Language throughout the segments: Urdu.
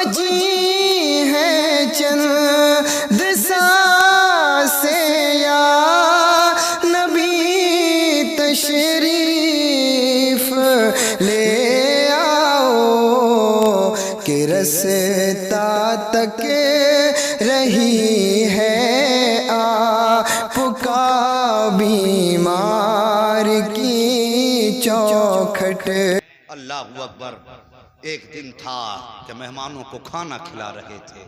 بجی ہے چند سانسیں یا نبی تشریف لے آؤ کہ رستا تک رہی ہے آپ کا بیمار کی چوکھٹ۔ اللہ اکبر۔ ایک دن تھا کہ مہمانوں کو کھانا کھلا رہے تھے۔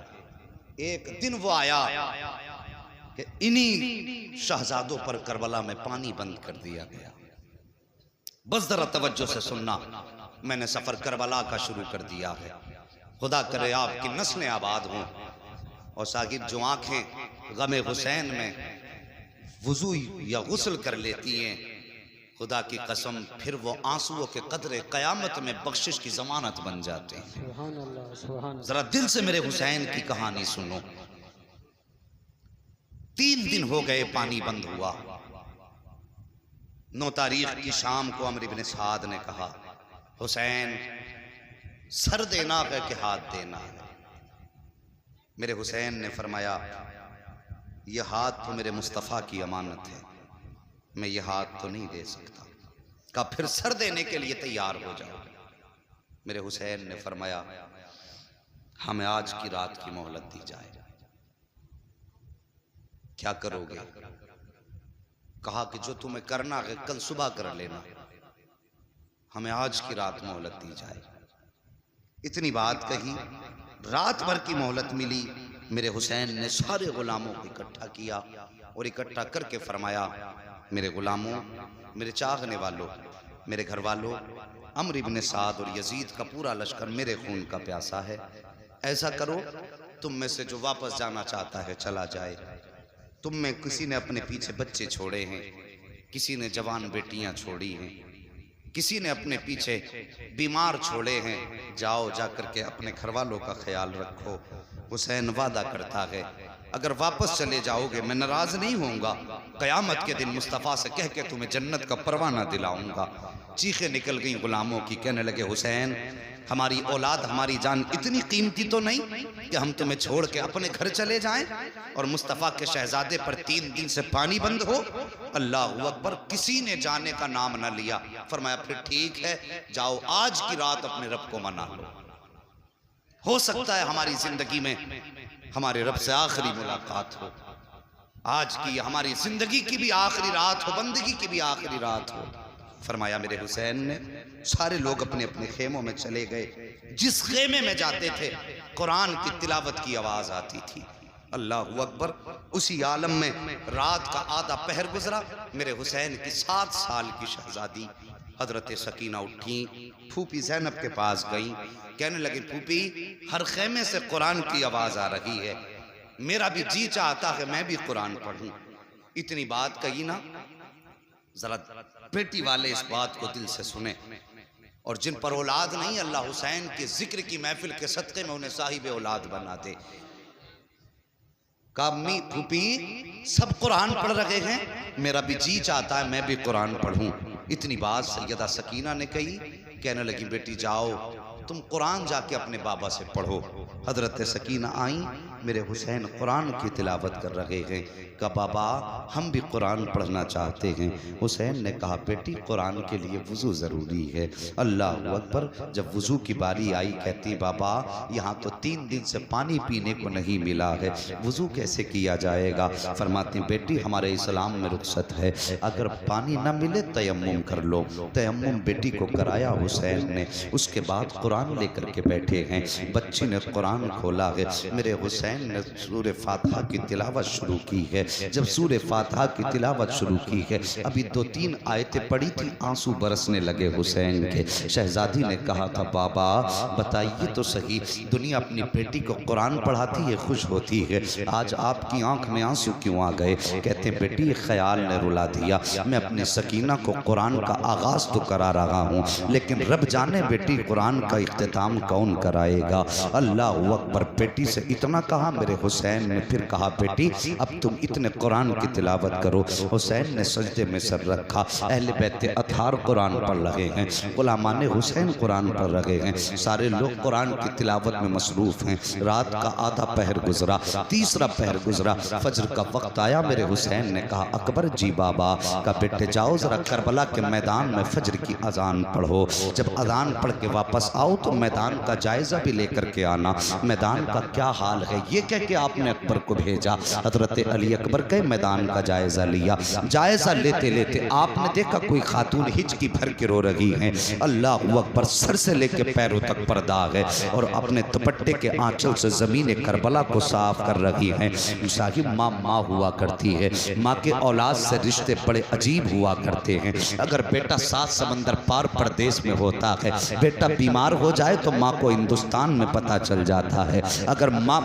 ایک دن وہ آیا کہ انہی شہزادوں پر کربلا میں پانی بند کر دیا گیا۔ بس ذرا توجہ سے سننا، میں نے سفر کربلا کا شروع کر دیا ہے۔ خدا کرے آپ کی نسلیں آباد ہوں، اور ساکب جو آنکھیں غم حسین میں وضو یا غسل کر لیتی ہیں، خدا کی قسم پھر وہ آنسوؤں کے قدرے قیامت میں بخشش کی ضمانت بن جاتے ہیں۔ سبحان اللہ، سبحان اللہ۔ ذرا دل سے میرے حسین کی کہانی سنو۔ 3 دن ہو گئے پانی بند ہوا۔ 9 تاریخ کی شام کو عمرو بن سعد نے کہا، حسین سر دینا ہے کہ ہاتھ دینا ہے؟ میرے حسین نے فرمایا، یہ ہاتھ تو میرے مصطفیٰ کی امانت ہے، میں یہ ہاتھ تو نہیں دے سکتا۔ کہا پھر سر دینے کے لیے تیار ہو جاؤ۔ میرے حسین نے فرمایا، ہمیں آج کی رات کی مہلت دی جائے۔ کیا کرو گے؟ کہا کہ جو تمہیں کرنا ہے کل صبح کر لینا، ہمیں آج کی رات مہلت دی جائے۔ اتنی بات کہی، رات بھر کی مہلت ملی۔ میرے حسین نے سارے غلاموں کو اکٹھا کیا اور اکٹھا کر کے فرمایا، میرے غلاموں، میرے چاہنے والوں، میرے گھر والوں، عمرو بن سعد اور یزید کا پورا لشکر میرے خون کا پیاسا ہے۔ ایسا کرو، تم میں سے جو واپس جانا چاہتا ہے چلا جائے۔ تم میں کسی نے اپنے پیچھے بچے چھوڑے ہیں، کسی نے جوان بیٹیاں چھوڑی ہیں، کسی نے اپنے پیچھے بیمار چھوڑے ہیں، جاؤ جا کر کے اپنے گھر والوں کا خیال رکھو۔ حسین وعدہ کرتا ہے، اگر واپس چلے جاؤ گے میں ناراض نہیں ہوں گا، قیامت کے دن مصطفیٰ سے کہہ کے تمہیں جنت کا پروانہ دلاؤں گا۔ چیخیں نکل گئیں غلاموں کی، کہنے لگے حسین ہماری اولاد ہماری جان اتنی قیمتی تو نہیں کہ ہم تمہیں چھوڑ کے اپنے گھر چلے جائیں، اور مصطفیٰ کے شہزادے پر 3 دن سے پانی بند ہو۔ اللہ اکبر، کسی نے جانے کا نام نہ لیا۔ فرمایا پھر ٹھیک ہے، جاؤ آج کی رات اپنے رب کو منا لو۔ ہو سکتا ہے ہماری زندگی میں ہمارے رب سے آخری ملاقات ہو، آج کی ہماری زندگی کی بھی آخری رات ہو، بندگی کی بھی آخری رات ہو۔ فرمایا میرے حسین نے، سارے لوگ اپنے اپنے خیموں میں چلے گئے۔ جس خیمے میں جاتے تھے قرآن کی تلاوت کی آواز آتی تھی۔ اللہ اکبر۔ اسی عالم میں رات کا آدھا پہر گزرا، میرے حسین کی 7 سال کی شہزادی حضرت سکینہ اٹھیں، پھوپھی زینب کے پاس گئیں، کہنے لگی پھوپھی ہر خیمے سے قرآن کی آواز آ رہی ہے، میرا بھی جی چاہتا ہے میں بھی قرآن پڑھوں۔ اتنی بات کہی نا، ذرا بیٹی والے اس بات کو دل سے سنیں، اور جن پر اولاد نہیں اللہ حسین کے ذکر کی محفل کے صدقے میں انہیں صاحب اولاد بنا دے۔ کہا امی پھوپھی سب قرآن پڑھ رہے ہیں، میرا بھی جی چاہتا ہے میں بھی قرآن پڑھوں۔ اتنی بات سیدہ سکینہ نے کہی، کہنے لگی بیٹی جاؤ تم قرآن جا کے اپنے بابا سے پڑھو۔ حضرت سکینہ آئیں، میرے حسین قرآن کی تلاوت کر رہے ہیں۔ کہا بابا ہم بھی قرآن پڑھنا چاہتے ہیں۔ حسین نے کہا بیٹی قرآن کے لیے وضو ضروری ہے۔ اللہ اکبر۔ جب وضو کی باری آئی کہتی بابا یہاں تو 3 دن سے پانی پینے کو نہیں ملا ہے، وضو کیسے کیا جائے گا؟ فرماتی بیٹی ہمارے اسلام میں رخصت ہے، اگر پانی نہ ملے تیمم کر لو۔ تیمم بیٹی کو کرایا حسین نے، اس کے بعد قرآن لے کر کے بیٹھے ہیں۔ بچی نے قرآن کھولا ہے، میرے حسین نے سورہ فاتحہ کی تلاوت شروع کی ہے۔ جب سورہ فاتحہ کی تلاوت شروع کی ہے، ابھی 2-3 آیتیں پڑھی تھی، آنسو برسنے لگے حسین کے۔ شہزادی نے کہا تھا بابا بتائیے تو صحیح، دنیا اپنی بیٹی کو قرآن پڑھاتی ہے خوش ہوتی ہے، آج آپ کی آنکھ میں آنسو کیوں آ گئے؟ کہتے ہیں بیٹی یہ خیال نے رلا دیا، میں اپنی سکینہ کو قرآن کا آغاز تو کرا رہا ہوں، لیکن رب جانے بیٹی قرآن کا اختتام کون کرائے گا؟ اللہ اکبر۔ بیٹی سے اتنا کہا کہا میرے حسین نے پھر کہا بیٹی اب تم اتنے قرآن کی تلاوت کرو. حسین نے سجدے میں سر رکھا. اہل بیت اطہار قرآن پڑھ رہے ہیں, غلامان حسین قرآن پڑھ رہے ہیں, سارے لوگ قرآن کی تلاوت میں مصروف ہیں. رات کا آدھا پہر گزرا, تیسرا پہر گزرا, فجر کا وقت آیا. میرے حسین نے کہا اکبر جی بابا کا بیٹے جاؤ ذرا کربلا کے میدان میں فجر کی اذان پڑھو. جب اذان پڑھ کے واپس آؤ تو میدان کا جائزہ بھی لے کر کے آنا, میدان کا کیا حال ہے. یہ کہہ کے آپ نے اکبر کو بھیجا. حضرت علی اکبر کے میدان کا جائزہ لیا. جائزہ لیتے لیتے آپ نے دیکھا کوئی خاتون ہچکی بھر کے رو رہی ہیں. اللہ اکبر, سر سے لے کے پیروں تک پردہ ہے اور اپنے دوپٹے کے آنچل سے زمین کربلا کو صاف کر رہی ہیں. صاحب ماں ہوا کرتی ہے, ماں کے اولاد سے رشتے بڑے عجیب ہوا کرتے ہیں. اگر بیٹا 7 سمندر پار پردیس میں ہوتا ہے, بیٹا بیمار ہو جائے تو ماں کو ہندوستان میں پتہ چل جاتا ہے. اگر ماں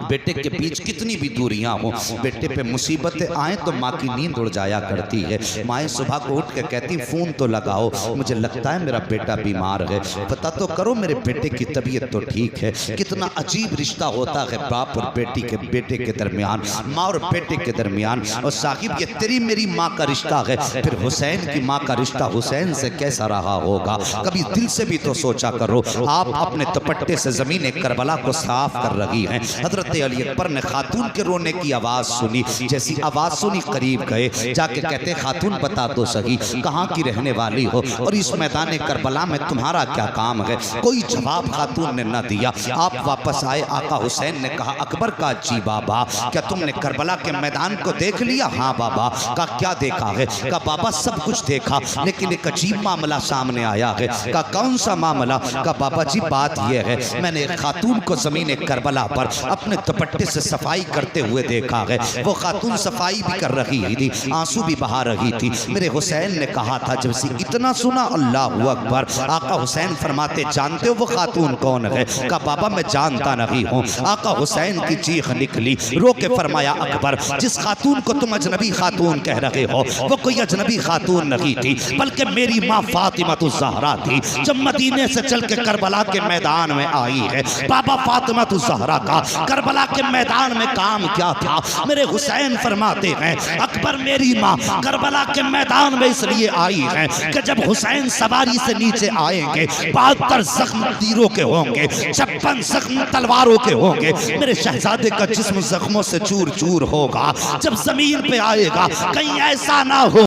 بیٹے کے بیچ کتنی بھی دوریاں ہوں, بیٹے پہ مصیبتیں آئیں تو ماں کی نیند اڑ جایا کرتی ہے. مائیں صبح کو اٹھ کے کہتی فون تو لگاؤ, مجھے لگتا ہے میرا بیٹا بیمار ہے, پتہ تو کرو میرے بیٹے کی طبیعت تو ٹھیک ہے. کتنا عجیب رشتہ ہوتا ہے باپ اور بیٹے کے درمیان, ماں اور بیٹے کے درمیان. اور صاحب یہ تیری میری ماں کا رشتہ ہے, پھر حسین کی ماں کا رشتہ حسین سے کیسا رہا ہوگا. کبھی دل سے بھی تو سوچا کرو. آپ اپنے دوپٹے سے زمین کربلا کو صاف کر رہی ہیں. حضرت علی اکبر نے خاتون کے رونے کی آواز سنی. جیسی آواز سنی قریب گئے, جا کے کہتے خاتون بتا تو صحیح کہاں کی رہنے والی ہو اور اس میدان کربلا میں تمہارا کیا کام ہے. کوئی جواب خاتون نے نہ دیا. آپ واپس آئے. آقا حسین نے کہا اکبر کا جی بابا کیا تم نے کربلا کے میدان کو دیکھ لیا. ہاں بابا. کہا کیا دیکھا ہے. کہا بابا سب کچھ دیکھا لیکن ایک عجیب معاملہ سامنے آیا ہے. کہا کون سا معاملہ. کہا بابا جی بات یہ ہے میں نے ایک خاتون کو زمین کربلا پر اپنے دوپٹے سے صفائی کرتے ہوئے دیکھا ہے. وہ خاتون صفائی بھی کر رہی تھی, آنسو بھی بہا رہی تھی. میرے حسین نے کہا تھا جب سے اتنا سنا اللہ اکبر. آقا حسین فرماتے جانتے ہو وہ خاتون کون ہے. کہا بابا میں جانتا نہیں ہوں. آقا حسین کی چیخ نکلی. رو کے فرمایا اکبر جس خاتون کو تم اجنبی خاتون کہہ رہے ہو وہ کوئی اجنبی خاتون نہیں تھی بلکہ میری ماں فاطمہ الزہرا تھی جو مدینے سے چل کے کربلا کے میدان میں آئی ہے. بابا فاطمہ الزہرا کا کربلا کے میدان میں کام کیا تھا. میرے حسین فرماتے ہیں اکبر میری ماں کربلا کے میدان میں اس لیے آئی ہے کہ جب حسین سواری سے نیچے آئیں گے 72 زخم تیروں کے ہوں گے, 56 زخم تلواروں کے ہوں گے. میرے شہزادے کا جسم زخموں سے چور چور ہوگا. جب زمین پہ آئے گا کہیں ایسا نہ ہو